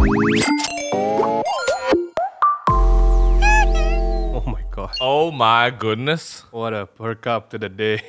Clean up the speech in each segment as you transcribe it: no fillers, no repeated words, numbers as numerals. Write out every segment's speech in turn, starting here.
Oh my gosh. Oh my goodness. What a perk up to the day.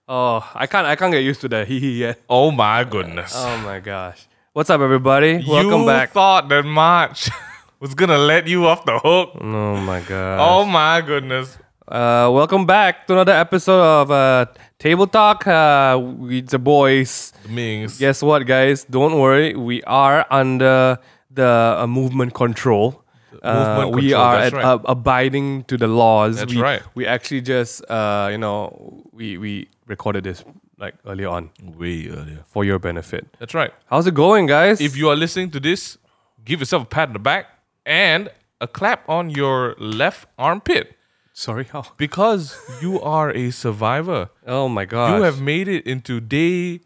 Oh, I can't get used to the hee yet. Oh my goodness. Oh my gosh. What's up, everybody? Welcome back. You thought that March was gonna let you off the hook. Oh my gosh. Oh my goodness. Welcome back to another episode of Table Talk with the boys. Mings. Guess what, guys? Don't worry. We are under the movement control. We are abiding to the laws. That's right. We actually just, we recorded this like earlier on. Way earlier. For your benefit. That's right. How's it going, guys? If you are listening to this, give yourself a pat on the back and a clap on your left armpit. Sorry, how? Because you are a survivor. Oh my gosh. You have made it into day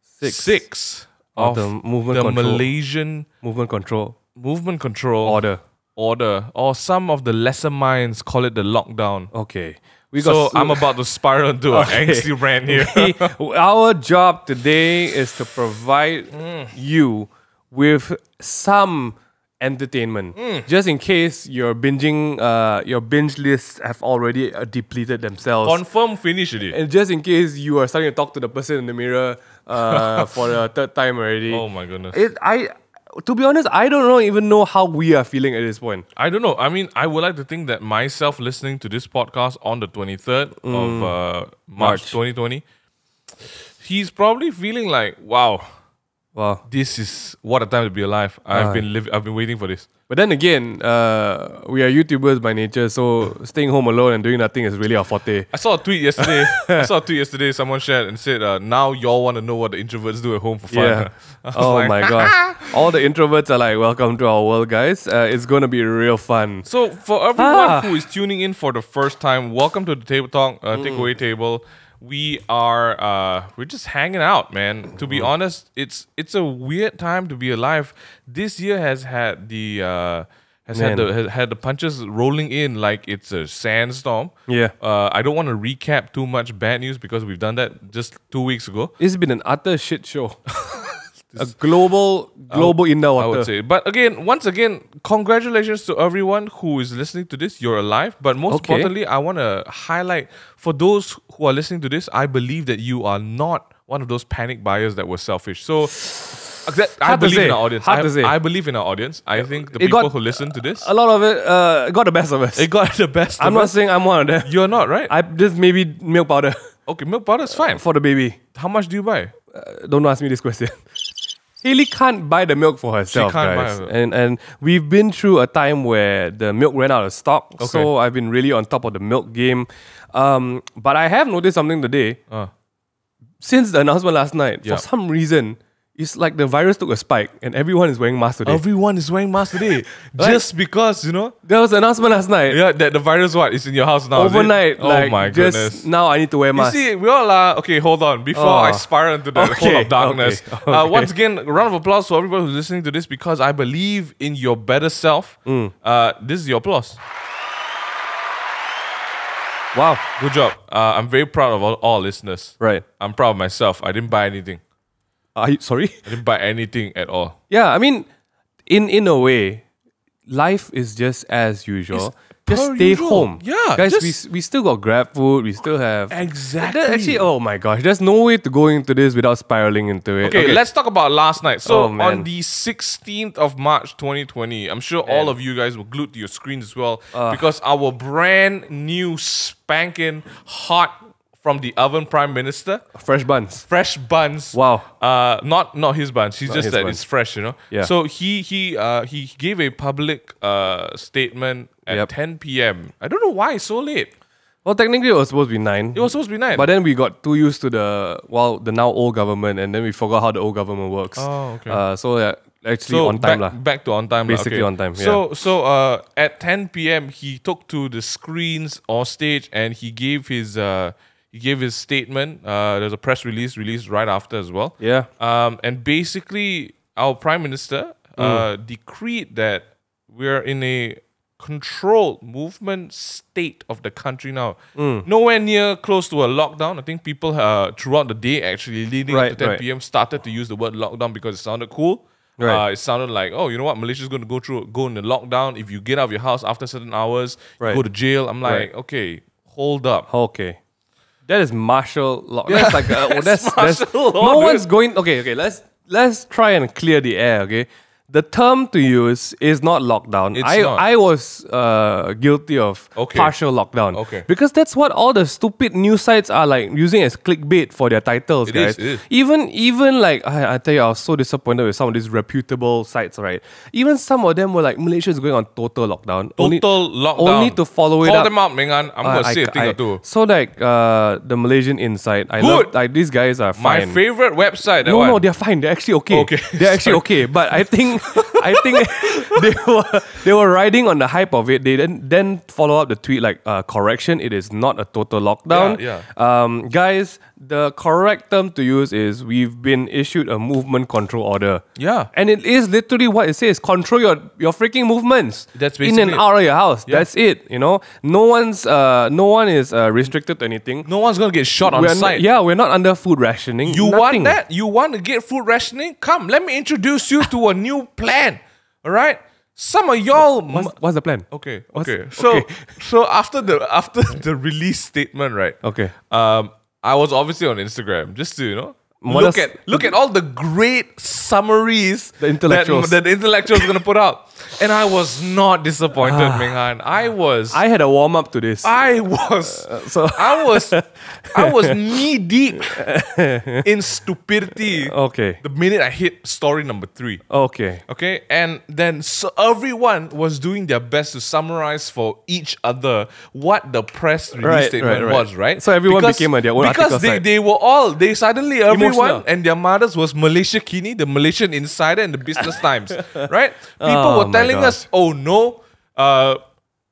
six of the movement control. Malaysian movement control order, or some of the lesser minds call it the lockdown. Okay. I'm about to spiral into an angsty rant here. Our job today is to provide you with some entertainment. Just in case your your binge lists have already depleted themselves. Confirm finish it. And just in case you are starting to talk to the person in the mirror for the third time already. Oh my goodness. To be honest, I don't even know how we are feeling at this point. I don't know. I mean, I would like to think that myself listening to this podcast on the 23rd of March 2020, he's probably feeling like, wow, this is what a time to be alive. I've been waiting for this. But then again, we are YouTubers by nature, so staying home alone and doing nothing is really our forte. I saw a tweet yesterday. Someone shared and said, now y'all want to know what the introverts do at home for fun. Yeah. Oh my gosh. All the introverts are like, welcome to our world, guys. It's going to be real fun. So for everyone who is tuning in for the first time, welcome to the Table Talk, Takeaway Table. We are we're just hanging out, man. To be honest, it's a weird time to be alive. This year has had the had the punches rolling in like it's a sandstorm. Yeah. I don't want to recap too much bad news because we've done that just 2 weeks ago. It's been an utter shit show. A global in the water. I would say. But once again, congratulations to everyone who is listening to this. You're alive. But most importantly, I want to highlight for those who are listening to this, I believe that you are not one of those panic buyers that were selfish. So I believe in our audience. I believe in our audience. I think the people who listen to this, a lot of it got the best of us. It got the best I'm not saying I'm one of them. You're not, right? I just maybe milk powder. Okay, milk powder is fine. For the baby. How much do you buy? Don't ask me this question. Haley can't buy the milk for herself, guys. And we've been through a time where the milk ran out of stock. Okay. So I've been really on top of the milk game. But I have noticed something today. Since the announcement last night, for some reason, it's like the virus took a spike and everyone is wearing masks today. Everyone is wearing masks today. Just because, there was an announcement last night. Yeah, that the virus is in your house now. Overnight. Oh my goodness. Now I need to wear masks. You see, we all are... Okay, hold on. Before I spiral into the hole of darkness. Once again, a round of applause for everybody who's listening to this because I believe in your better self. This is your applause. Wow. Good job. I'm very proud of all listeners. Right. I'm proud of myself. I didn't buy anything. Sorry? I didn't buy anything at all. Yeah, I mean, in a way, life is just as usual. Just stay home. Yeah. Guys, we still got Grab food. We still have... Exactly. Actually, oh my gosh. There's no way to go into this without spiraling into it. Okay, let's talk about last night. So, on the 16th of March 2020, I'm sure all of you guys were glued to your screens as well because our brand new spanking hot from the oven Prime Minister. Fresh buns. Wow. Not his buns. He's just that it's fresh, Yeah. So he gave a public statement at 10 p.m. I don't know why it's so late. Well, technically it was supposed to be 9. It was supposed to be 9. But then we got too used to the now old government and then we forgot how the old government works. Oh, okay. So actually on time. Back to on time. Basically on time, yeah. So at 10 p.m. he took to the screens or stage and he gave his statement. There's a press release released right after as well. Yeah. And basically, our Prime Minister decreed that we're in a controlled movement state of the country now. Nowhere near close to a lockdown. I think people throughout the day actually leading up to 10 p.m. started to use the word lockdown because it sounded cool. Right. It sounded like, oh, you know what, Malaysia's going to go in the lockdown. If you get out of your house after certain hours, you go to jail. I'm like, okay, hold up. Okay. That is martial law. That's like that's martial law, no one's going. Okay. Let's try and clear the air. Okay, the term to use is not lockdown. I was guilty of partial lockdown. Okay. Because that's what all the stupid news sites are like using as clickbait for their titles, guys. It is. Even like I tell you, I was so disappointed with some of these reputable sites. Right. Even some of them were like Malaysia is going on total lockdown. Lockdown. Only to follow it Call up. them out, Ming. I'm gonna say a thing or two. So like the Malaysian Insight, I love like these guys are fine. My favorite website. No, they're fine. They're actually okay. They're actually okay. But I think they were riding on the hype of it. They then follow up the tweet like correction. It is not a total lockdown. Guys, the correct term to use is we've been issued a movement control order. Yeah. And it is literally what it says. Control your freaking movements. That's basically in and out of your house. Yeah. That's it. You know, no one is restricted to anything. No one's gonna get shot on sight. We're not under food rationing. You want that? You want to get food rationing? Come, let me introduce you to a new plan. All right. Some of y'all. What's the plan? Okay. So after the release statement, right? Okay. I was obviously on Instagram just to look at all the great summaries that the intellectuals are gonna put out. And I was not disappointed, Minghan. I had a warm up to this. I was knee deep in stupidity. Okay. The minute I hit story number 3. Okay. Okay. And then everyone was doing their best to summarize for each other what the press release statement was, right? So everyone became their own article site. Because suddenly everyone Emotional. and their mothers was Malaysia Kini, the Malaysian Insider, and the Business Times, right? People were telling us, oh no,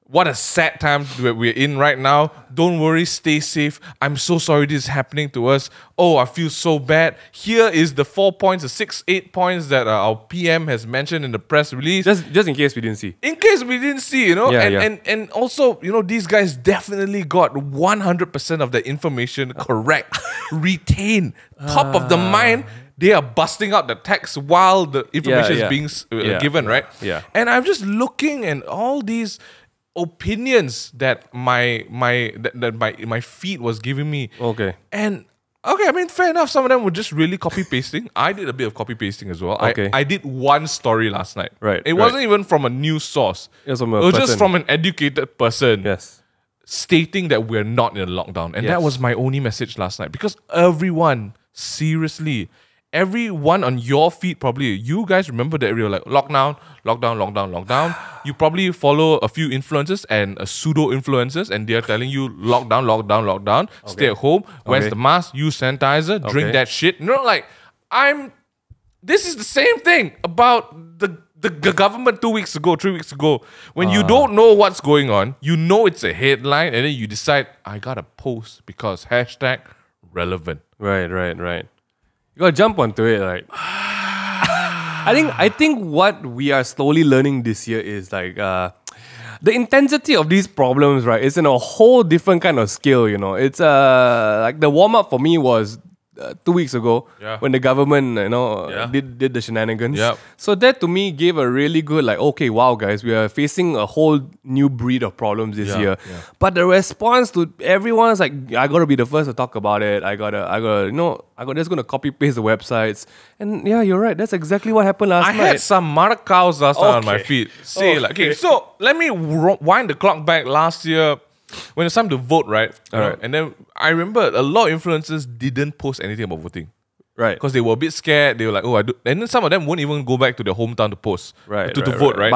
what a sad time we're in right now. Don't worry, stay safe. I'm so sorry this is happening to us. Oh, I feel so bad. Here is the 4 points, the 8 points that our PM has mentioned in the press release. Just in case we didn't see. In case we didn't see, you know. And also, you know, these guys definitely got 100% of the information correct, retained, top of the mind. They are busting out the text while the information is being given, right? Yeah. And I'm just looking at all these opinions that my feed was giving me. Okay. And I mean, fair enough. Some of them were just really copy pasting. I did a bit of copy pasting as well. Okay. I did one story last night. Right. It wasn't even from a news source. It was just from an educated person. Yes. Stating that we're not in a lockdown. And that was my only message last night. Because everyone, seriously, everyone on your feed, probably, you guys remember that we were like, lockdown. You probably follow a few influencers and pseudo-influencers, and they're telling you lockdown, stay at home, wear the mask, use sanitizer, drink that shit. You know, like, this is the same thing about the government 2 weeks ago, 3 weeks ago. When you don't know what's going on, you know it's a headline, and then you decide, I gotta post because #relevant. Right. You gotta jump onto it, right? I think what we are slowly learning this year is like the intensity of these problems, right? It's in a whole different kind of scale, you know. It's like the warm up for me was 2 weeks ago when the government, you know, did the shenanigans. Yep. So that to me gave a really good like, okay, wow, guys, we are facing a whole new breed of problems this year. Yeah. But the response to everyone's like, I gotta be the first to talk about it. I just gonna copy paste the websites. And yeah, you're right. That's exactly what happened last night. I had some marakaus last night on my feed. So let me wind the clock back last year. When it's time to vote, right? And then I remember a lot of influencers didn't post anything about voting. Right. Because they were a bit scared. They were like, oh, I do. And then some of them won't even go back to their hometown to post. To vote, right?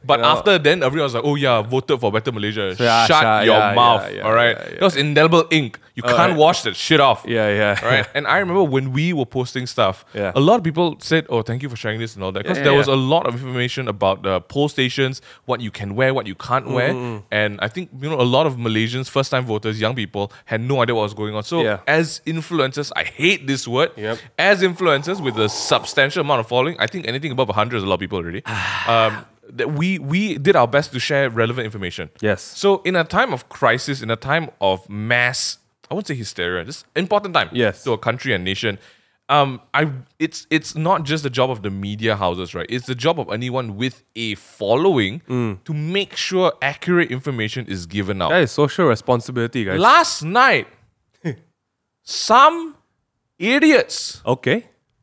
But after then, everyone was like, oh yeah, voted for Better Malaysia. Shut your mouth. All right. That was indelible ink. You can't wash that shit off. Yeah. Right. And I remember when we were posting stuff, a lot of people said, oh, thank you for sharing this and all that. Because there was a lot of information about the poll stations, what you can wear, what you can't wear. And I think, you know, a lot of Malaysians, first time voters, young people, had no idea what was going on. So as influencers, I hate this word. As influencers with a substantial amount of following, I think anything above 100 is a lot of people already. That we did our best to share relevant information. Yes. So in a time of crisis, in a time of mass, I wouldn't say hysteria, just important time to a country and nation, It's not just the job of the media houses, right? It's the job of anyone with a following to make sure accurate information is given out. That is social responsibility, guys. Last night, some idiots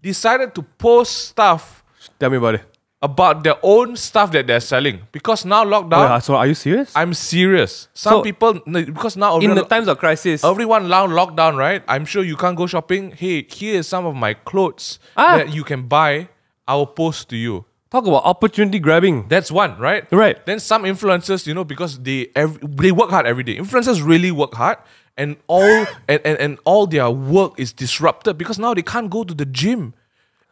decided to post stuff. Tell me about it. About their own stuff that they're selling. Because now lockdown... so are you serious? I'm serious. Some people... Because now... In the times of crisis... Everyone now lockdown, right? I'm sure you can't go shopping. Hey, here is some of my clothes that you can buy. I will post to you. Talk about opportunity grabbing. That's one, right? Right. Then some influencers, because they work hard every day. Influencers really work hard. And all and all their work is disrupted because now they can't go to the gym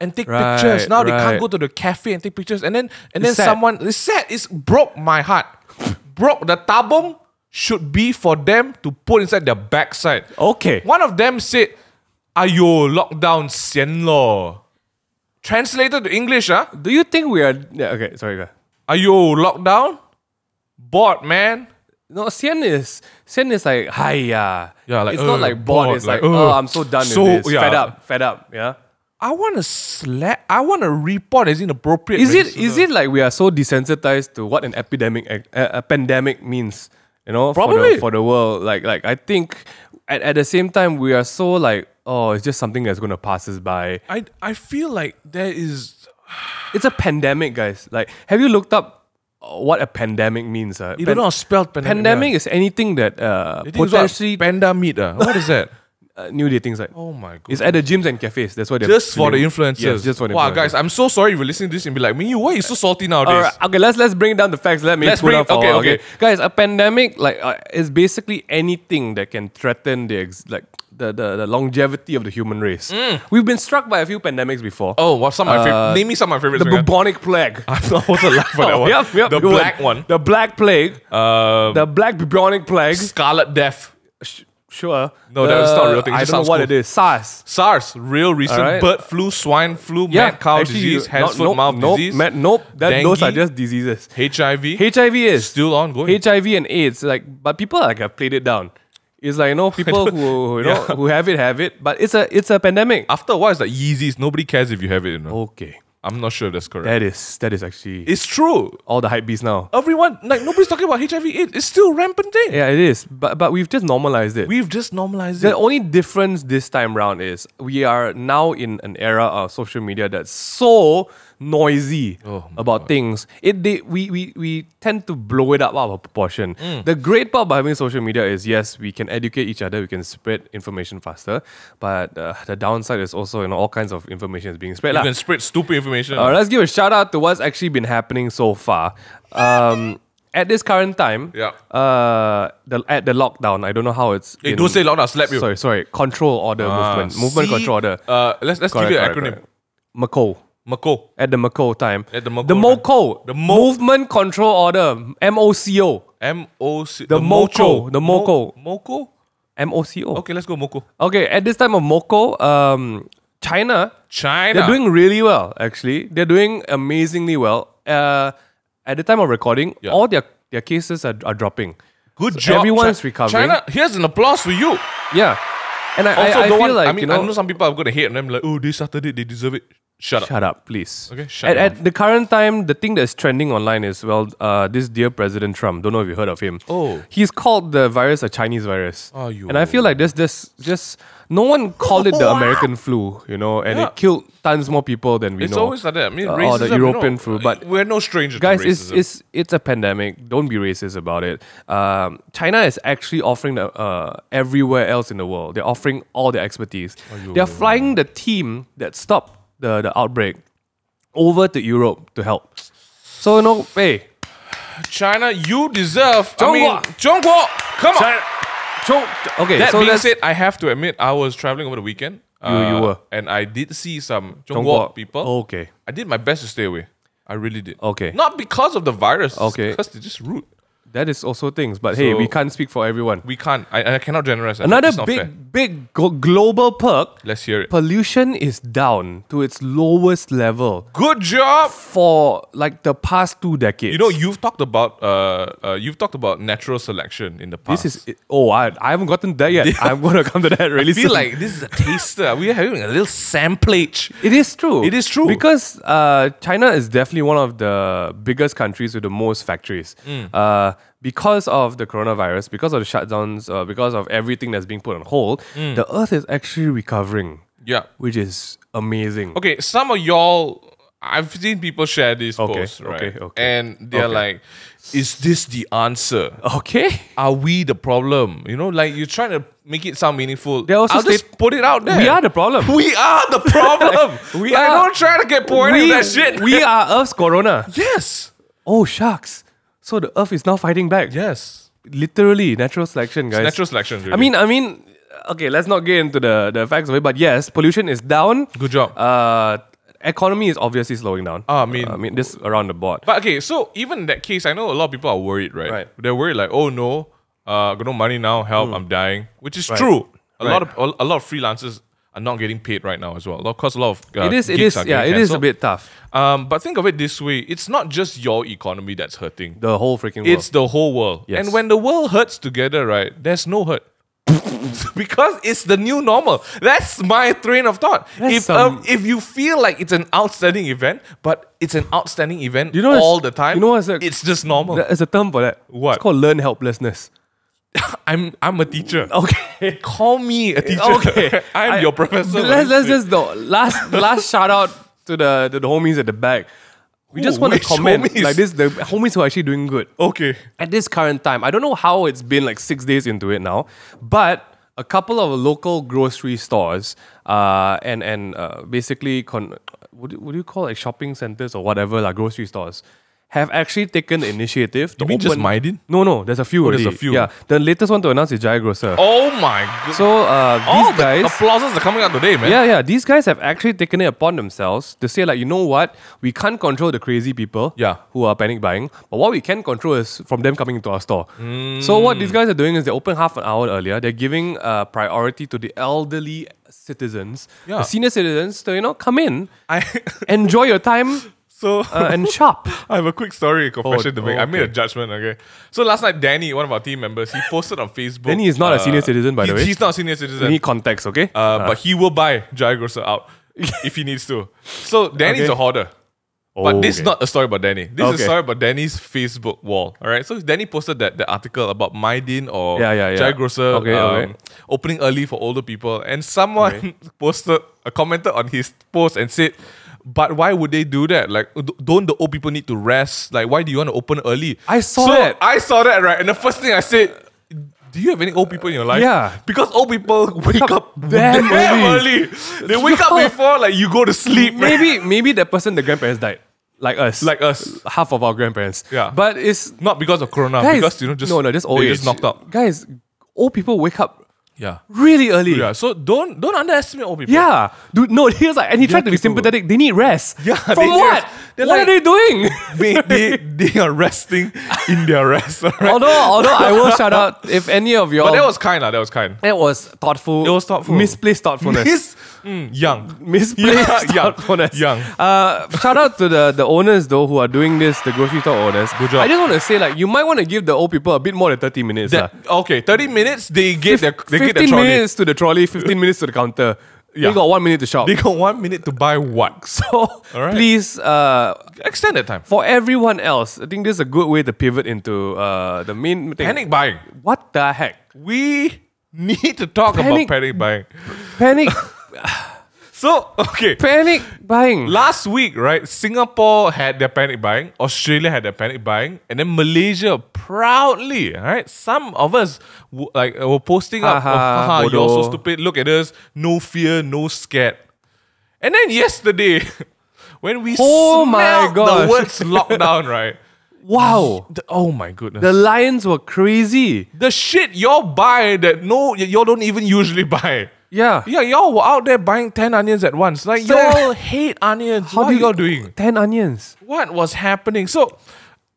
and take pictures. Now they can't go to the cafe and take pictures. And then someone, it's sad, it broke my heart. Broke the tabung should be for them to put inside their backside. Okay. One of them said, "Ayo, lockdown sian lo." Translated to English, Do you think we are... Yeah, okay, sorry, guys. Ayo, lockdown? Bored, man. No, sian is like, hiya. Yeah, like, it's not like bored. It's like, I'm so done with this. Yeah. Fed up, yeah. I want to slap. I want to report as inappropriate. Is it like we are so desensitized to what an epidemic, a pandemic means? Probably for the world. Like I think at the same time we are so like, oh, it's just something that's going to pass us by. I feel like there is. It's a pandemic, guys. Like, have you looked up what a pandemic means? You don't know how to spell pandemic. Pandemic is anything that potentially panda meat. What is that? New dating site. Oh my god! It's at the gyms and cafes. That's what they're just for the influencers. Yes, just for the wow, influencers. guys, I'm so sorry if you're listening to this and be like, "MingY, why are you so salty nowadays?" All right, okay, let's bring down the facts. Okay. Guys, a pandemic is basically anything that can threaten the longevity of the human race. We've been struck by a few pandemics before. Oh, what's some of my favorites? Name me some of my favorites. The bubonic plague. I'm not supposed to laugh for that one. Yep, the black one. The black plague. The black bubonic plague. Scarlet Death. Sure. No, that's not a real thing. I don't know what it is. SARS. Real recent. Right. Bird flu, swine flu, mad cow disease, hands, foot, mouth disease. Those are just diseases. HIV. HIV is still ongoing. HIV and AIDS. But people have played it down. It's like, people who who have it, but it's a pandemic. After a while, it's like Yeezys. Nobody cares if you have it. Okay. I'm not sure if that's correct. That is actually... It's true. All the hype beasts now. Everyone, nobody's talking about HIV AIDS. It's still a rampant thing. Yeah, it is. But we've just normalized it. The only difference this time round is we are now in an era of social media that's so noisy about things. We tend to blow it up out of proportion. The great part about having social media is, yes, we can educate each other, we can spread information faster, but the downside is also all kinds of information is being spread. You can spread stupid information. Let's give a shout out to what's actually been happening so far. At this current time, at the lockdown, I don't know how it's... Hey, don't say lockdown, slap you. Sorry, control order movement control order. Let's give you an acronym. MCO. MCO. At the MCO time. At the MCO. The MOCO. The Movement Control Order. MOCO. MOC. The MOCO. The MOCO. MOCO? MOCO. Okay, let's go MOCO. Okay, at this time of MOCO, China. They're doing really well, actually. They're doing amazingly well. At the time of recording, all their cases are dropping. Good job. Everyone's recovering. China, here's an applause for you. Yeah. And I feel like, I know some people are going to hate them, like, oh, they started it, they deserve it. Shut up, please. Okay, at the current time, the thing that's trending online is, this dear President Trump. Don't know if you heard of him. Oh. He's called the virus a Chinese virus. And I feel like this just no one called it the American flu, and it killed tons more people than we know. It's always like that. I mean, racism, or the European flu. But we're no strangers guys, to racism. it's a pandemic. Don't be racist about it. China is actually offering everywhere else in the world. They're offering all their expertise. They're flying the team that stopped the outbreak over to Europe to help. So, hey. China, you deserve... Zhongguo, come on! Okay, that being said, I have to admit, I was traveling over the weekend. You were. And I did see some Zhongguo people. Okay. I did my best to stay away. I really did. Okay. Not because of the virus. Okay. Because they're just rude. That is also things. But hey, we can't speak for everyone. We can't. I cannot generalize. Another big global perk. Let's hear it. Pollution is down to its lowest level. Good job. For like the past 2 decades. You know, you've talked about natural selection in the past. This is I haven't gotten there yet. I'm going to come to that really soon. I feel like this is a taster. We are having a little samplage. It is true. It is true. Because China is definitely one of the biggest countries with the most factories. Because of the coronavirus, because of the shutdowns, because of everything that's being put on hold, the earth is actually recovering. Yeah. Which is amazing. Okay, some of y'all, I've seen people share these posts, right? And they're like, is this the answer? Okay. Are we the problem? You know, like you're trying to make it sound meaningful. They also just put it out there. We are the problem. We are the problem. Don't try to get poetic with that shit. We are Earth's corona. Yes. Oh, shucks. So the Earth is now fighting back. Yes. Literally, natural selection, guys. It's natural selection, really. I mean, okay, let's not get into the facts of it, but yes, pollution is down. Good job. Economy is obviously slowing down. I mean, this around the board. But okay, so even in that case, I know a lot of people are worried, right? They're worried like, oh no, got no money now, help, I'm dying. Which is true. A lot of freelancers are not getting paid right now as well. Of course, a lot of it is a bit tough. But think of it this way: it's not just your economy that's hurting. The whole freaking world. It's the whole world. Yes. And when the world hurts together, right? There's no hurt. Because it's the new normal. That's my train of thought. If you feel like it's an outstanding event, but it's an outstanding event all the time, it's just normal. There's a term for that. What? It's called learned helplessness. I'm a teacher. Okay. Call me a teacher. Okay. I'm your professor. Let's just last shout out to the homies at the back. We just want to comment like this, the homies who are actually doing good. Okay. At this current time, I don't know how it's been like 6 days into it now, but a couple of local grocery stores and basically what do you call it, shopping centers or whatever, like grocery stores, have actually taken the initiative to open... just Maidin? No, there's a few already. There's a few. Yeah, the latest one to announce is Jaya Grocer. Oh my god. So these guys... the applauses are coming out today, man. Yeah, these guys have actually taken it upon themselves to say like, you know what, we can't control the crazy people who are panic buying, but what we can control is from them coming into our store. So what these guys are doing is they open half an hour earlier. They're giving priority to the elderly citizens, the senior citizens to, come in, enjoy your time, and shop. I have a quick story, confession to make. I made a judgment, okay? So last night, Danny, one of our team members, he posted on Facebook. Danny is not a senior citizen, by the way. He's not a senior citizen. We need context, okay? But he will buy Jaya Grocer out if he needs to. So Danny's a hoarder. But this is not a story about Danny. This is a story about Danny's Facebook wall. Alright, so Danny posted the article about Maidin or Jaya Grocer opening early for older people, and someone commented on his post and said, but why would they do that? Like, don't the old people need to rest? Like, why do you want to open early? I saw that, right? And the first thing I said, do you have any old people in your life? Yeah. Because old people wake up damn early. They wake up before like you go to sleep. Maybe that person, the grandparents died. Like us. Half of our grandparents. Yeah. But it's not because of corona. Guys, because just old age. Just knocked out. Guys, old people wake up really early. Yeah. So don't underestimate old people. Yeah. Dude, no, he was like, and he tried to be sympathetic. They need rest. Yeah. From what? What are they doing? they are resting in their rest. Right? Although I will shout out if any of y'all. But that was kind. That was kind. That was thoughtful. It was thoughtful. Misplaced thoughtfulness. Young. Misplaced thoughtfulness. Young. Shout out to the owners though who are doing this, the grocery store owners. Good job. I just want to say like you might want to give the old people a bit more than 30 minutes. Okay, 30 minutes they get their 15 minutes to the trolley, 15 minutes to the counter. They got 1 minute to shop. They got 1 minute to buy what? So please extend that time. For everyone else, I think this is a good way to pivot into the main thing. Panic buying. What the heck? We need to talk about panic buying. Panic. Panic buying. Last week, right? Singapore had their panic buying. Australia had their panic buying, and then Malaysia proudly, right? Some of us were posting up, you're so stupid. Look at us, no fear, no scared. And then yesterday, when we smelled the words lockdown, right? Wow. Oh my goodness. The lions were crazy. The shit y'all buy that y'all don't even usually buy. Yeah, y'all were out there buying 10 onions at once. Like, y'all hate onions. What are y'all doing? 10 onions. What was happening? So,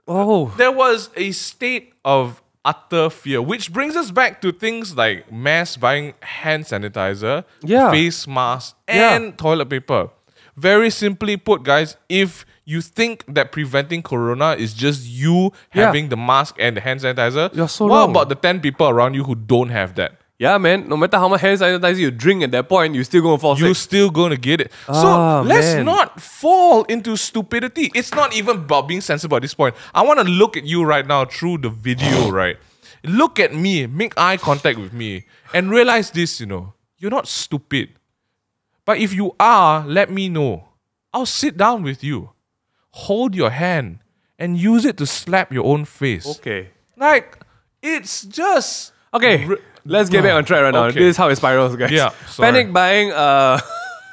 There was a state of utter fear, which brings us back to things like mass buying hand sanitizer, face masks, and toilet paper. Very simply put, guys, if you think that preventing corona is just you having the mask and the hand sanitizer, you're so what wrong. about the 10 people around you who don't have that? Yeah, man. No matter how much hand sanitizer you drink at that point, you're still going to fall sick. You're still going to get it. So let's not fall into stupidity. It's not even about being sensible at this point. I want to look at you right now through the video, right? Look at me, make eye contact with me, and realize this, you're not stupid. But if you are, let me know. I'll sit down with you, hold your hand, and use it to slap your own face. Okay. Like, it's just... Okay, let's get back on track right now. Okay. This is how it spirals, guys. Yeah, sorry. Panic buying.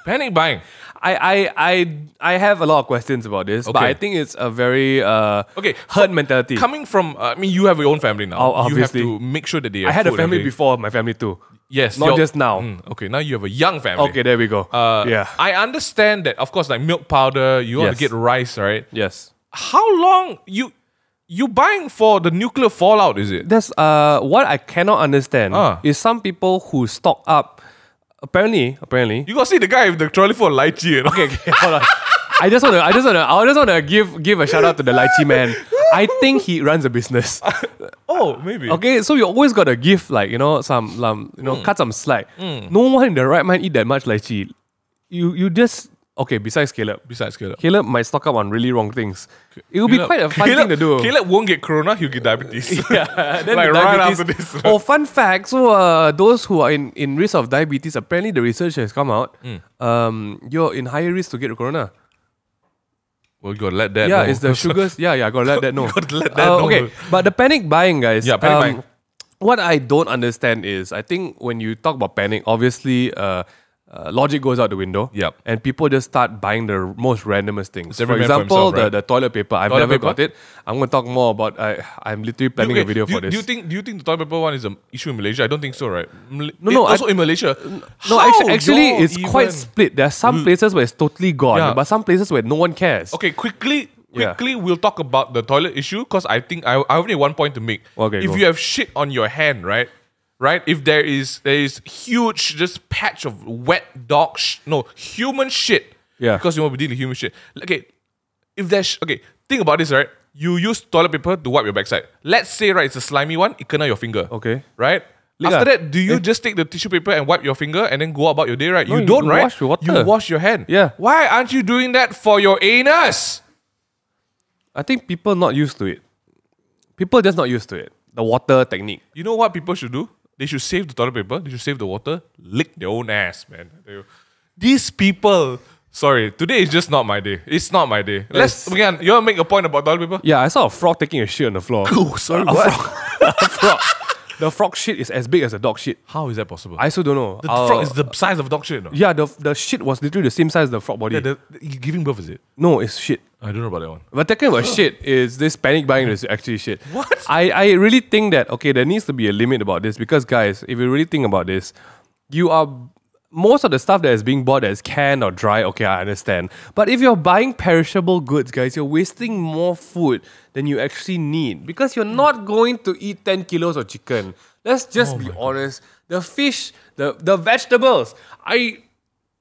Panic buying. I have a lot of questions about this, but I think it's a very herd mentality. Coming from, you have your own family now. Obviously. You have to make sure that they have I had a food family every day. before my family too. Yes. Not just now. Okay, now you have a young family. Okay, there we go. I understand that, of course, like milk powder, you want to get rice, right? Yes. How long you buying for the nuclear fallout, is it? That's what I cannot understand is some people who stock up. Apparently, you gotta see the guy with the trolley full of lychee. Okay, hold on. I just wanna give a shout out to the lychee man. I think he runs a business. Maybe. Okay, so you always gotta give some cut some slack. No one in the right mind eat that much lychee. You just besides Caleb. Caleb might stock up on really wrong things. It will be quite a fun thing to do. Caleb won't get corona, he'll get diabetes. Then like right after this. Fun fact. So those who are in risk of diabetes, apparently the research has come out. You're in higher risk to get corona. Well, you gotta let that know. Yeah, it's the sugars. I gotta let that know. You gotta let that know. Okay, but the panic buying, guys. Yeah, panic buying. What I don't understand is, I think when you talk about panic, obviously logic goes out the window. Yep. And people just start buying the most randomest things. Every For man for example, himself, right? the toilet paper. I've never got it. I'm going to talk more about... I'm literally planning a video for this. Do you think the toilet paper one is an issue in Malaysia? I don't think so, right? No. Also in Malaysia. No, actually, it's quite split. There are some places where it's totally gone, but some places where no one cares. Okay, quickly, we'll talk about the toilet issue because I think I only have one point to make. Okay, if you have shit on your hand, right? If there is huge just patch of wet dog human shit. Yeah. Because you want to be dealing with human shit. Okay, if there's think about this, right? You use toilet paper to wipe your backside. Let's say, right, it's a slimy one, it kena your finger. Okay. Right? After that, do you just take the tissue paper and wipe your finger and then go about your day, right? No, you don't, right? Wash your water. You wash your hand. Yeah. Why aren't you doing that for your anus? I think people not used to it. People just not used to it. The water technique. You know what people should do? They should save the toilet paper. They should save the water. Lick their own ass, man. These people... Sorry, today is just not my day. It's not my day. You want to make a point about toilet paper? Yeah, I saw a frog taking a shit on the floor. Oh, sorry, what? A frog. The frog shit is as big as a dog shit. How is that possible? I also don't know. The frog is the size of a dog shit, no? Yeah, the shit was literally the same size as the frog body. Yeah, giving birth, is it? No, it's shit. I don't know about that one. But talking about shit is this panic buying is actually shit. What? I really think that, there needs to be a limit about this because, guys, if you really think about this, most of the stuff that is being bought as canned or dry, I understand. But if you're buying perishable goods, guys, you're wasting more food than you actually need because you're not going to eat 10 kilos of chicken. Let's just be honest. The fish, the vegetables.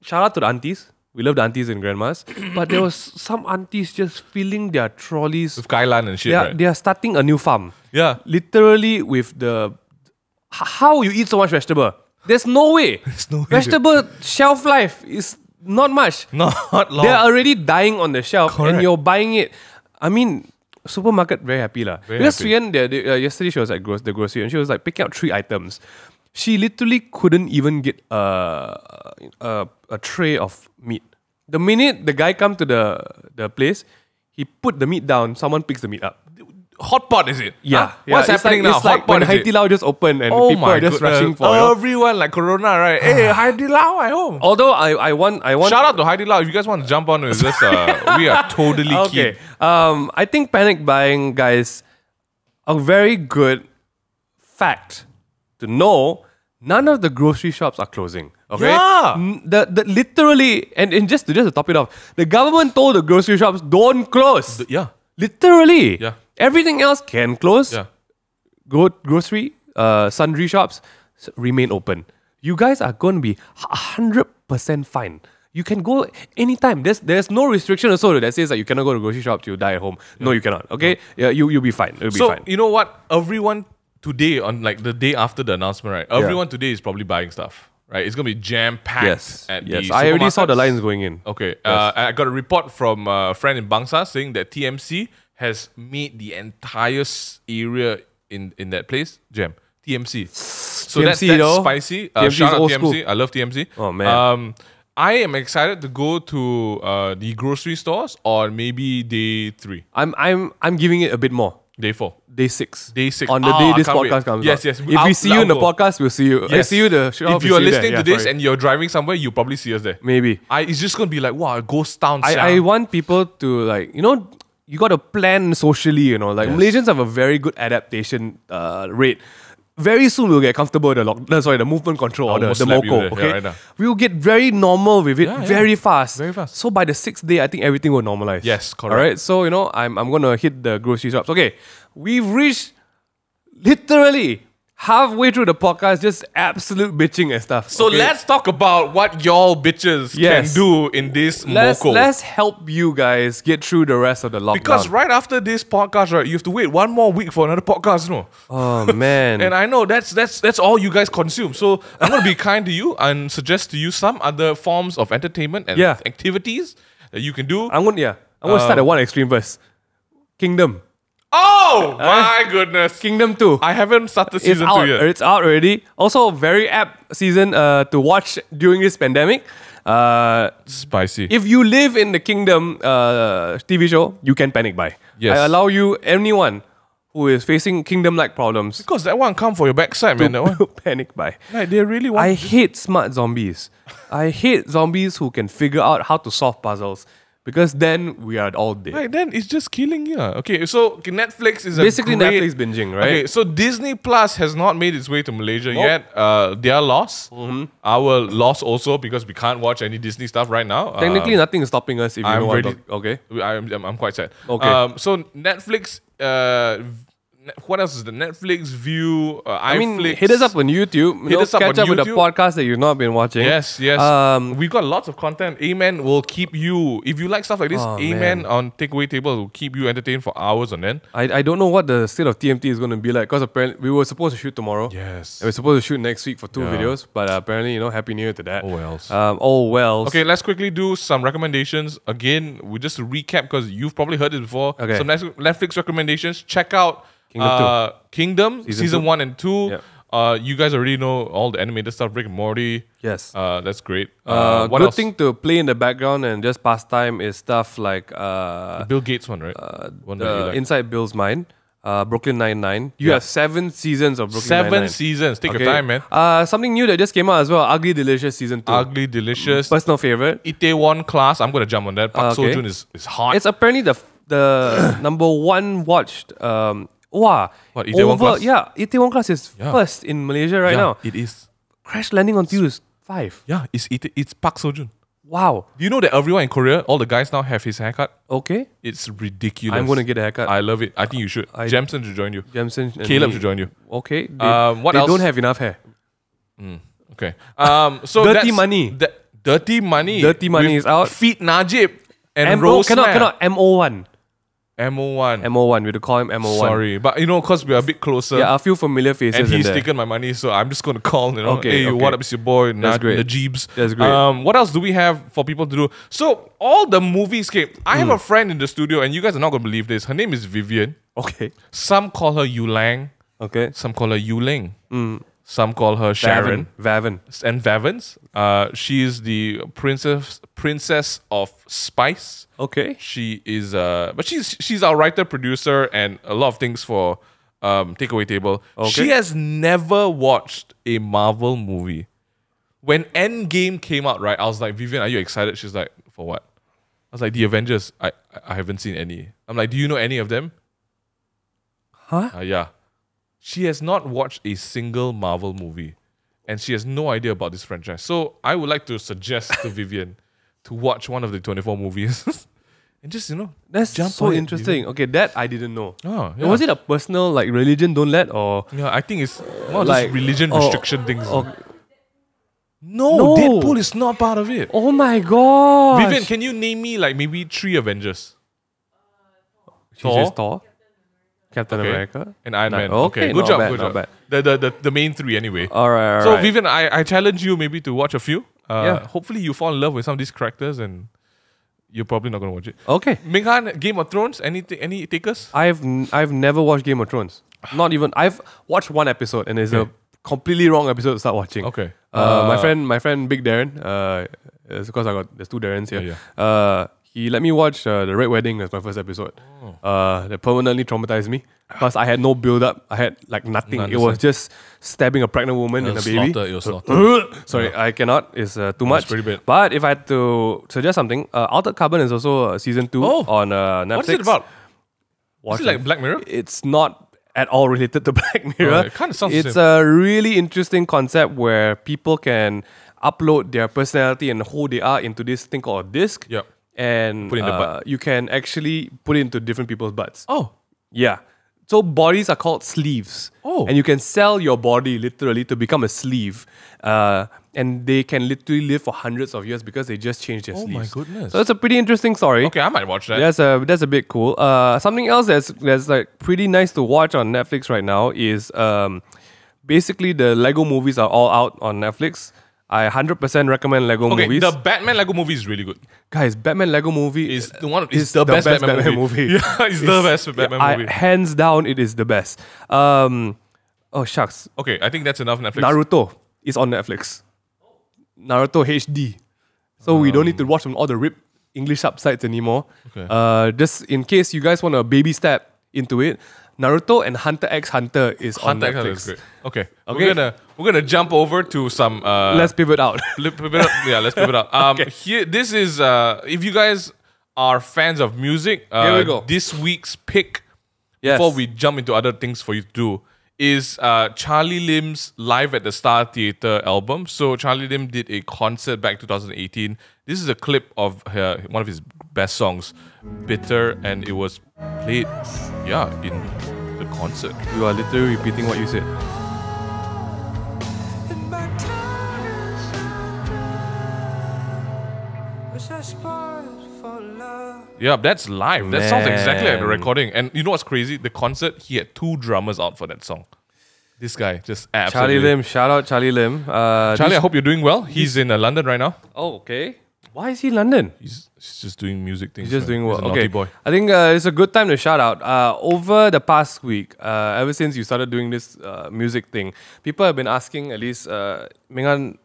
Shout out to the aunties. We love the aunties and grandmas. But there was some aunties just filling their trolleys. With kailan and shit, right? They are starting a new farm. Yeah. Literally with how you eat so much vegetable? There's no way. Vegetable shelf life is not much. Not long. They're already dying on the shelf. Correct. And you're buying it. I mean, supermarket very happy lah. Because Suyen, yesterday she was at the grocery and she was like picking up 3 items. She literally couldn't even get a tray of meat. The minute the guy come to the place, he put the meat down, someone picks the meat up. Hot pot, is it? Yeah. What's happening now? It's like when Hai Di Lao just opened and people are just rushing for everyone like Corona, right? Hey, Hai Di Lao at home. Although I want shout out to Hai Di Lao. If you guys want to jump on with this, we are totally keen. I think panic buying, guys, a very good fact to know. None of the grocery shops are closing. Okay? Yeah. The literally and just to top it off, the government told the grocery shops don't close. Yeah. Literally. Yeah. Everything else can close. Yeah. Grocery, sundry shops remain open. You guys are going to be 100% fine. You can go anytime. There's no restriction also that says that you cannot go to grocery shop till you die at home. No, you cannot. Okay, yeah, you'll be fine. You'll be fine. You know what? Everyone today, on like the day after the announcement, right? Everyone today is probably buying stuff, right? It's gonna be jam packed. Yes. I already saw the lines going in. Okay. I got a report from a friend in Bangsa saying that TMC has made the entire area in that place jam. TMC. So TMC, that's spicy. Shout out TMC. I love TMC. Oh man. I am excited to go to the grocery stores on maybe day 3. I'm giving it a bit more. Day 4. Day 6. Day 6. On the day this podcast comes out. Yes. If we see you in the podcast, we'll see you. Yes. See you the shop. If you are listening to this and you're driving somewhere, you'll probably see us there. Maybe. It's just going to be like, wow, a ghost town. I want people to like, you got to plan socially, Like Malaysians have a very good adaptation rate. Very soon we'll get comfortable with the movement control or the MOCO. Okay, right now. We'll get very normal with it very fast. Very fast. So by the 6th day, I think everything will normalize. Yes, correct. All right. So I'm gonna hit the grocery shops. Okay, we've reached literally halfway through the podcast, just absolute bitching and stuff. So let's talk about what y'all bitches can do in this MOCO. Let's help you guys get through the rest of the lockdown. Because right after this podcast, right, you have to wait 1 more week for another podcast, Oh man. And I know that's all you guys consume. So I'm gonna be kind to you and suggest to you some other forms of entertainment and activities that you can do. I'm gonna start at one extreme first. Kingdom. Oh my goodness. Kingdom 2. I haven't started season 2 yet. It's out already. Also, very apt season to watch during this pandemic. Spicy. If you live in the Kingdom TV show, you can panic buy. Yes. I allow anyone who is facing Kingdom-like problems. Because that one come for your backside, man. That one. Panic buy. Like, they really want. I hate smart zombies. I hate zombies who can figure out how to solve puzzles. Because then we are all dead. Right, then it's just killing you. Okay, so Netflix is basically Netflix binging, right? Okay, so Disney Plus has not made its way to Malaysia yet. Their loss, our loss also, because we can't watch any Disney stuff right now. Technically, nothing is stopping us. If I'm ready. Okay, I'm quite sad. Okay. So Netflix. What else is the Netflix View? iFlix. Hit us up on YouTube. Catch up with the podcast that you've not been watching. Yes. We've got lots of content. Amen will keep you, if you like stuff like this, Amen on Takeaway Table will keep you entertained for hours on end. I don't know what the state of TMT is going to be like, because apparently we were supposed to shoot tomorrow. Yes. And we're supposed to shoot next week for 2 videos, but apparently, Happy New Year to that. Oh wells. Okay, let's quickly do some recommendations. Again, we just to recap, because you've probably heard it before. Okay. Some Netflix recommendations. Check out Kingdom Season 1 and 2. Yep. You guys already know all the animated stuff, Rick and Morty. Yes. That's great. What good else? Thing to play in the background and just pass time is stuff like the Bill Gates one, right? One that you like. Inside Bill's Mind, Brooklyn Nine-Nine. You have 7 seasons of Brooklyn Nine-Nine. 7 seasons. Take your time, man. Something new that just came out as well, Ugly Delicious Season 2. Ugly Delicious. Personal favorite. Itaewon Class. I'm going to jump on that. Park Seo-joon is hot. It's apparently the number 1 watched... What, Itaewon Class? Yeah, Itaewon Class is first in Malaysia right now. It is. Crash Landing on You is 5. Yeah, it's Park Seo-joon. Wow. Do you know that everyone in Korea, all the guys now have his haircut? Okay. It's ridiculous. I'm going to get a haircut. I love it. I think you should. Jamson should join you. Jamson. Caleb should join you. Okay. What else? They don't have enough hair. Okay. So Dirty Money. Dirty Money. Dirty Money is out. Feet Najib and Rose. Cannot. MO1. MO1. MO1. We have to call him MO1. Sorry. But because we are a bit closer. Yeah, a few familiar faces. And he's taken my money, so I'm just going to call, hey, what up, it's your boy, Najibs. That's great. What else do we have for people to do? So, all the movies came. I have a friend in the studio, and you guys are not going to believe this. Her name is Vivian. Okay. Some call her Yulang. Okay. Some call her Yuling. Some call her Sharon. Vavan. And Vavens. She is the princess of spice. Okay. She is but she's our writer, producer, and a lot of things for Takeaway Table. Okay. She has never watched a Marvel movie. When Endgame came out, right, I was like, Vivian, are you excited? She's like, for what? I was like, the Avengers. I haven't seen any. I'm like, do you know any of them? Huh? Yeah. She has not watched a single Marvel movie, and she has no idea about this franchise. So I would like to suggest to Vivian to watch one of the 24 movies and just That's jump so on it, interesting. Okay, that I didn't know. Oh, yeah. Was it a personal like religion don't let or Yeah, I think it's more like just religion restriction things. or No, Deadpool is not part of it. oh my god! Vivian, can you name me like maybe 3 Avengers? Thor, Captain Okay. America, And Iron Man. Okay, good not job, bad, good not job. bad. The main 3 anyway. All right. So Vivian, I challenge you maybe to watch a few. Yeah. Hopefully you fall in love with some of these characters and you're probably not going to watch it. Okay. MingH, Game of Thrones, any takers? I've never watched Game of Thrones. Not even. I've watched one episode and it's a completely wrong episode to start watching. Okay. My friend Big Darren. It's because there's 2 Darrens here. He let me watch The Red Wedding as my first episode. That permanently traumatized me because I had no build up. I had like nothing. It was just stabbing a pregnant woman and a baby. It was slaughter. Sorry, I cannot. It's too much. pretty bad. But if I had to suggest something, Altered Carbon is also season 2 on Netflix. What's it about? Watch Is it like Black Mirror? It's not at all related to Black Mirror. It kind of sounds the It's same. a really interesting concept where people can upload their personality and who they are into this thing called a disc. Yep. And Put it in the butt. you can actually put it into different people's butts. Oh. Yeah. So bodies are called sleeves. Oh. And you can sell your body literally to become a sleeve. And they can literally live for hundreds of years because they just changed their Oh sleeves. my goodness. So it's a pretty interesting story. Okay, I might watch that. That's a bit cool. Something else that's like pretty nice to watch on Netflix right now is basically the Lego movies are all out on Netflix. I 100% recommend Lego movies. The Batman Lego movie is really good. Guys, Batman Lego movie Is the best Batman movie. Yeah, it's the best Batman movie. Hands down, it is the best. Oh shucks, Okay, I think that's enough Netflix. Naruto is on Netflix. Naruto HD, so we don't need to watch from all the ripped English subsites anymore. Okay. Just in case you guys want a baby step into it, Naruto and Hunter x Hunter is on Hunter x Hunter Netflix. is great. Okay. We're gonna jump over to some Let's pivot out. let's pivot out. Here this is if you guys are fans of music, Here we go. this week's pick Yes. before we jump into other things for you to do is Charlie Lim's Live at the Star Theatre album. So Charlie Lim did a concert back 2018. This is a clip of one of his best songs, Bitter, and it was played in the concert. You are literally repeating what you said. Yeah, that's live. That sounds exactly like the Man. recording. And you know what's crazy? The concert, he had 2 drummers out for that song. This guy just absolutely. Charlie Lim, shout out Charlie Lim. Charlie, I hope you're doing well. He's in London right now. Oh, okay. Why is he in London? He's just doing music things. He's just man. doing well. He's a Okay. naughty boy. I think it's a good time to shout out. Over the past week, ever since you started doing this music thing, people have been asking, at least, MingH,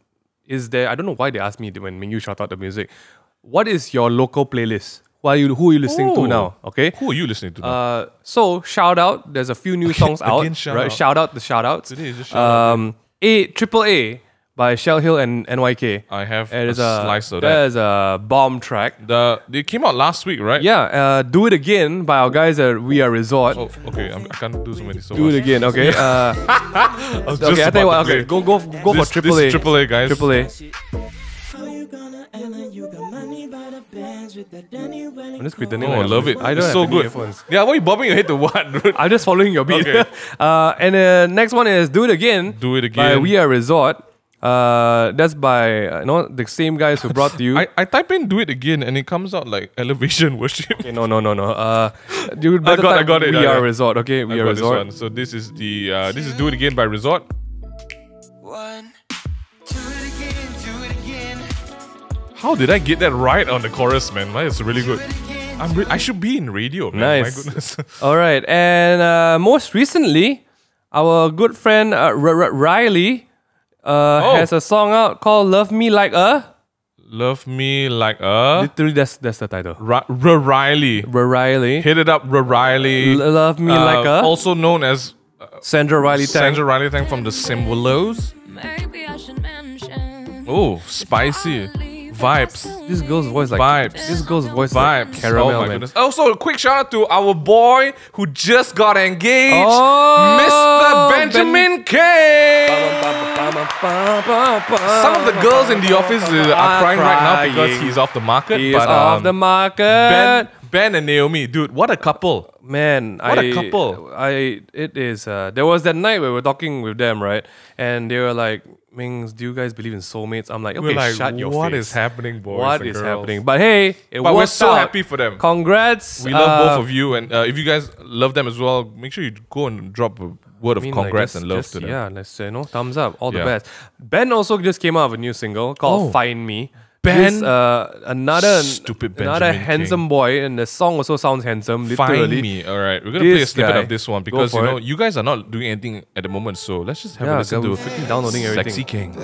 is there, I don't know why they ask me when MingY shout out the music, what is your local playlist? Who are you listening to now? Okay. Who are you listening to now? So shout out. There's a few new songs out. Again, shout right? out. Shout out the shout outs. Today is just shout out. Triple A by SHELHIEL and NYK. I have It a is slice of that. There's a bomb track. They came out last week, right? Yeah, Do It Again by our guys at We Are Resort. Oh, okay. I can't do so many. So Do It Again, okay? Okay, I tell you what. Okay, go for Triple A. This Triple A, guys. Triple A. I'm just pretending. Oh, I like love I'm- it. I don't It's have so any good. earphones. Yeah, why are you bobbing your head to what, dude? I'm just following your beat. Okay. And next one is Do It Again. Do It By Again. We Are Resort. That's by the same guys who brought to you. I type in Do It Again and it comes out like Elevation Worship. Okay, no. You better I type got it. We Are Resort. Okay, I We Are got this Resort. one. So this is the this is Do It Again by Resort. How did I get that right on the chorus, man? That's really good. I should be in radio, man. Nice. My goodness. All right, and most recently, our good friend RRILEY has a song out called "Love Me Like a." Love Me Like a Literally, that's the title. RRILEY. RRILEY. Hit it up, RRILEY. Love Me Like a. Also known as Sandra Riley Tang. Sandra Riley Tang from the Symbolos. Oh, spicy. Vibes. This girl's voice like Vibes. This girl's voice Vibes. like caramel, oh my man. goodness. Also, a quick shout out to our boy who just got engaged, Oh, Mr. Benjamin K. Some of the girls in the office are crying right now because he's off the market. He's but, off the market. Ben and Naomi, dude, what a couple. Man, what a couple. It is. There was that night where we were talking with them, right? And they were like, Mings, do you guys believe in soulmates? I'm like, okay, like, shut your face. What is happening, boys? What and is girls? happening? But hey, we're so happy for them. Congrats. We love both of you. And if you guys love them as well, make sure you go and drop a word of congrats and love to them. Yeah, let's say, thumbs up. All the best. Ben also just came out with a new single called Find Me. Ben, another handsome boy, and the song also sounds handsome. Literally. Find Me. All right, we're gonna play a snippet of this one because you guys are not doing anything at the moment. So let's just have a listen to freaking downloading everything. Sexy KHENG.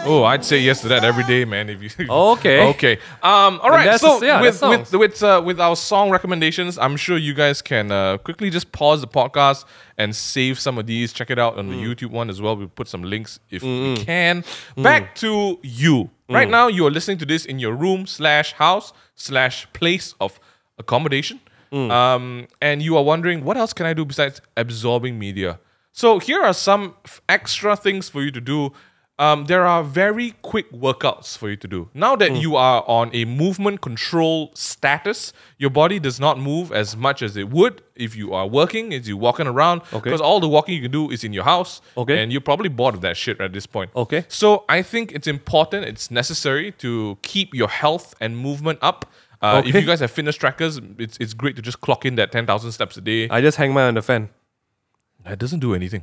Oh, I'd say yes to that every day, man. If you okay. All right. So with our song recommendations, I'm sure you guys can quickly just pause the podcast and save some of these. Check it out on the YouTube one as well. We'll put some links if we can. Back to you. Right now, you are listening to this in your room /house /place of accommodation. And you are wondering, what else can I do besides absorbing media? So here are some extra things for you to do. There are very quick workouts for you to do. Now that you are on a movement control status, your body does not move as much as it would if you are working, as you're walking around. Because all the walking you can do is in your house. And you're probably bored of that shit at this point. So I think it's important, it's necessary to keep your health and movement up. If you guys have fitness trackers, it's great to just clock in that 10,000 steps a day. I just hang mine on the fan. That doesn't do anything.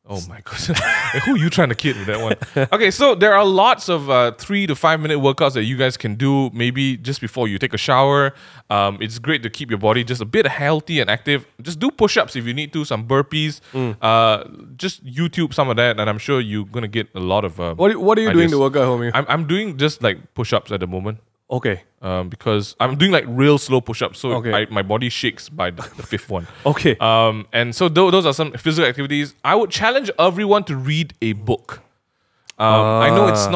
Oh my goodness. Who are you trying to kid with that one? Okay, so there are lots of 3 to 5 minute workouts that you guys can do maybe just before you take a shower. It's great to keep your body just a bit healthy and active. Just do push-ups if you need to, some burpees. Just YouTube some of that, and I'm sure you're going to get a lot of What are you doing to work out, homie? I'm doing just like push-ups at the moment. Because I'm doing like real slow push-ups, so my body shakes by the fifth one. And so those are some physical activities. I would challenge everyone to read a book. I know it's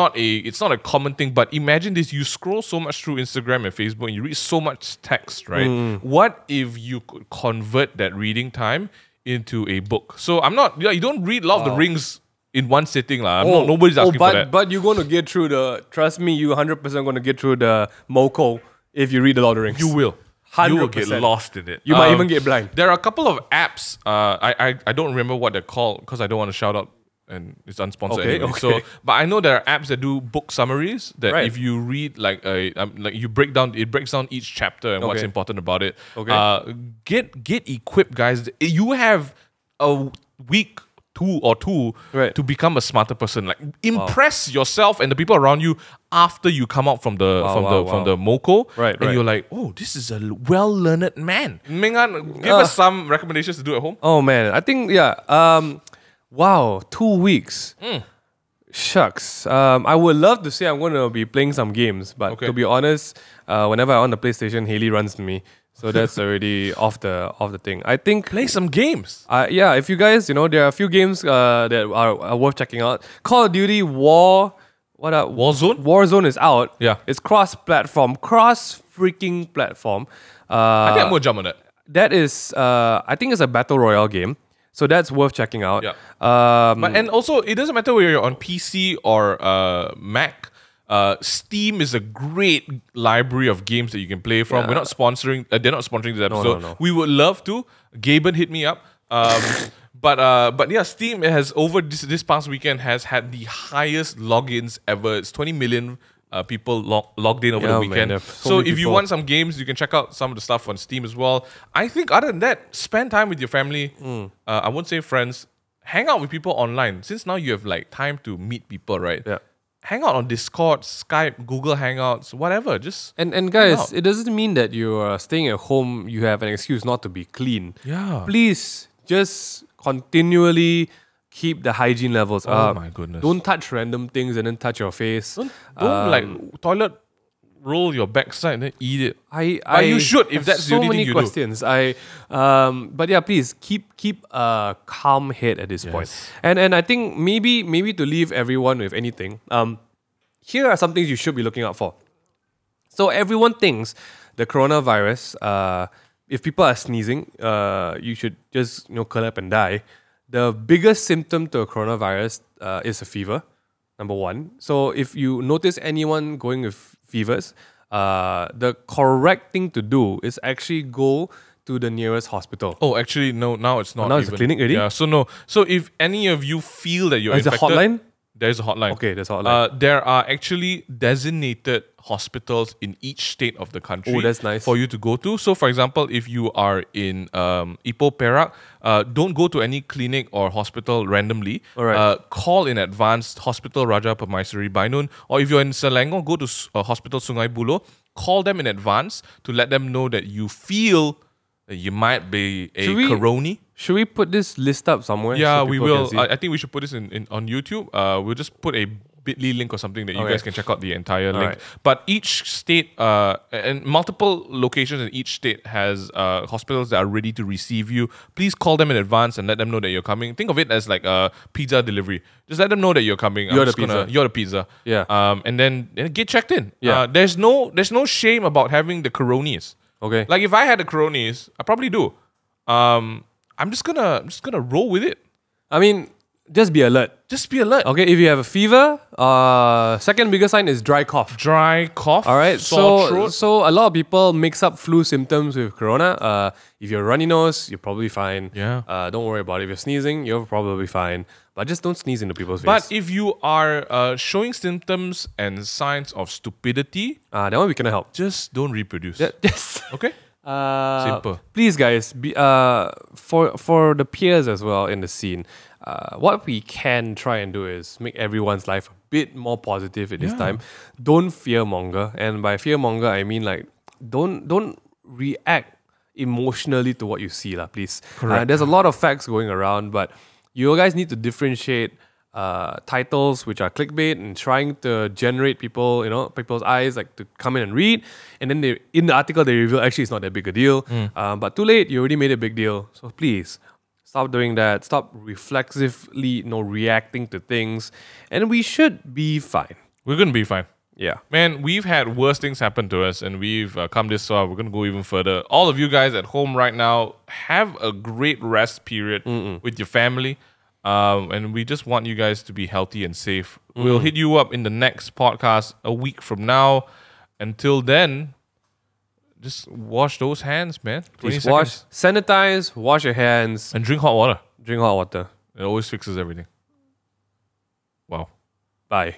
not a common thing, but imagine this: you scroll so much through Instagram and Facebook, and you read so much text, right? What if you could convert that reading time into a book? So you don't read Lord of the Rings in one sitting. Nobody's asking for that. But you're going to get through trust me, you're 100% going to get through the MCO if you read the Lord of the Rings. You will. 100%. You will get lost in it. You might even get blind. There are a couple of apps. I don't remember what they're called because I don't want to shout out and it's unsponsored anyway. So, but I know there are apps that do book summaries that if you read like it breaks down each chapter and what's important about it. Get equipped, guys. You have a week to become a smarter person. Like impress yourself and the people around you after you come out from the MOCO. And you're like, oh, this is a well-learned man. MingH, give us some recommendations to do at home. Oh man, I think 2 weeks. Shucks. I would love to say I'm going to be playing some games, but to be honest, whenever I'm on the PlayStation, Haley runs to me. So that's already off the thing. I think play some games. If you guys, there are a few games that are worth checking out. Call of Duty Warzone? Warzone is out. Yeah, it's cross-platform, freaking platform. I think I'm gonna jump on that. That is, I think it's a battle royale game. So that's worth checking out. Yeah. And also, it doesn't matter whether you're on PC or Mac. Steam is a great library of games that you can play from. We're not sponsoring. They're not sponsoring this episode. No. We would love to. Gaben hit me up. But yeah, Steam has over this past weekend has had the highest logins ever. It's 20 million people logged in over the weekend. Man, so if you want some games, you can check out some of the stuff on Steam as well. I think other than that, spend time with your family. I won't say friends. Hang out with people online. Since now you have like time to meet people, right? Yeah. Hang out on Discord, Skype, Google Hangouts, whatever. Just and guys, it doesn't mean that you are staying at home. You have an excuse not to be clean. Yeah. Please just continually keep the hygiene levels up. Oh my goodness! Don't touch random things and then touch your face. Don't like toilet roll your backside and then eat it. You should if that's the only thing you questions. But yeah, please keep a calm head at this point. And I think maybe to leave everyone with anything. Here are some things you should be looking out for. So everyone thinks the coronavirus. If people are sneezing, you should just curl up and die. The biggest symptom to a coronavirus is a fever, number one. So if you notice anyone going with fevers, the correct thing to do is actually go to the nearest hospital. Oh, actually, no, now it's not. Now it's a clinic already? Yeah, so no. So if any of you feel that you're infected... Is a hotline? There's a hotline. Okay, there's a hotline. There are actually designated hospitals in each state of the country. Oh, that's nice. For you to go to. So, for example, if you are in Ipoh, Perak, don't go to any clinic or hospital randomly. All right. Call in advance Hospital Raja Permaisuri Bainun. Or if you're in Selangor, go to Hospital Sungai Buloh. Call them in advance to let them know that you feel that you might be a corona. Should we put this list up somewhere? Yeah, so we will. I think we should put this on YouTube. We'll just put a bit.ly link or something that you guys can check out the entire link. Right. But each state and multiple locations in each state has hospitals that are ready to receive you. Please call them in advance and let them know that you're coming. Think of it as like a pizza delivery. Just let them know that you're coming. You're the pizza. Yeah. And then get checked in. Yeah. There's no shame about having the coronies. Okay. Like if I had the coronies, I probably do. I'm just gonna roll with it. I mean, just be alert. Just be alert. Okay, if you have a fever, second biggest sign is dry cough. Dry cough. All right, sore throat. So a lot of people mix up flu symptoms with corona. If you're runny nose, you're probably fine. Yeah. Don't worry about it. If you're sneezing, you're probably fine. But just don't sneeze into people's face. But if you are showing symptoms and signs of stupidity, that one we cannot help. just don't reproduce. Yes. Okay. Simple. Please, guys, be, for the peers as well in the scene, what we can try and do is make everyone's life a bit more positive at this time. Don't fearmonger, and by fearmonger I mean like don't react emotionally to what you see, lah. Please. Correct. There's a lot of facts going around, but you guys need to differentiate titles which are clickbait and trying to generate people's eyes like to come in and read, and then they in the article they reveal actually it's not that big a deal. But too late, you already made a big deal. So please stop doing that. Stop reflexively reacting to things, and we should be fine. We're gonna be fine. Yeah. Man, we've had worse things happen to us and we've come this far. We're going to go even further. All of you guys at home right now, have a great rest period with your family. And we just want you guys to be healthy and safe. We'll hit you up in the next podcast a week from now. Until then, just wash those hands, man. Please sanitize, wash your hands. And drink hot water. Drink hot water. It always fixes everything. Wow. Bye.